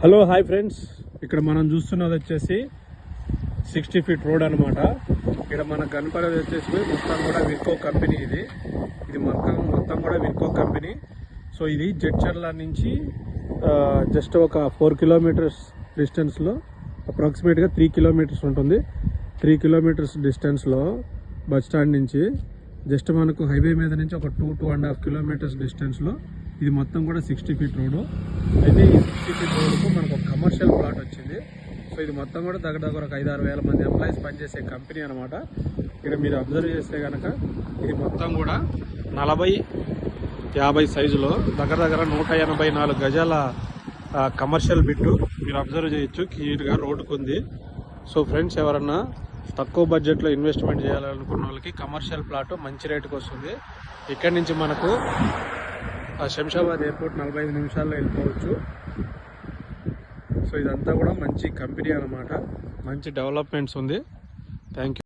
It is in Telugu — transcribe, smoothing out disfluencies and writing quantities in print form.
హలో హాయ్ ఫ్రెండ్స్, ఇక్కడ మనం చూస్తున్నది వచ్చేసి 60 ఫీట్ రోడ్ అనమాట. ఇక్కడ మనకు కనపడేది వచ్చేసి మొత్తం కూడా విర్కో కంపెనీ. ఇది మొత్తం కూడా విర్కో కంపెనీ. సో ఇది జడ్చర్ల నుంచి జస్ట్ ఒక 4 కిలోమీటర్స్ డిస్టెన్స్లో, అప్రాక్సిమేట్గా 3 కిలోమీటర్స్ ఉంటుంది. 3 కిలోమీటర్స్ డిస్టెన్స్లో బస్ స్టాండ్ నుంచి జస్ట్ మనకు హైవే మీద నుంచి ఒక 2.5 కిలోమీటర్స్ డిస్టెన్స్లో ఇది మొత్తం కూడా 60 ఫీట్ రోడ్డు. అయితే ఈ 60 ఫీట్ రోడ్డుకు మనకు ఒక కమర్షియల్ ప్లాట్ వచ్చింది. సో ఇది మొత్తం కూడా దగ్గర ఒక 5-6 వేల మంది ఎంప్లాయీస్ పనిచేసే కంపెనీ అనమాట. ఇక్కడ మీరు అబ్జర్వ్ చేస్తే కనుక ఇది మొత్తం కూడా 40-50 సైజులో దగ్గర 184 గజాల కమర్షియల్ బిట్టు మీరు అబ్జర్వ్ చేయొచ్చు. క్లియర్గా రోడ్డుకు ఉంది. సో ఫ్రెండ్స్, ఎవరన్నా తక్కువ బడ్జెట్లో ఇన్వెస్ట్మెంట్ చేయాలనుకున్న వాళ్ళకి కమర్షియల్ ప్లాట్ మంచి రేటుకు వస్తుంది. ఇక్కడి నుంచి మనకు శంషాబాద్ ఎయిర్పోర్ట్ 45 నిమిషాల్లో వెళ్ళిపోవచ్చు. సో ఇదంతా కూడా మంచి కంపెనీ అనమాట. మంచి డెవలప్మెంట్స్ ఉంది. Thank you.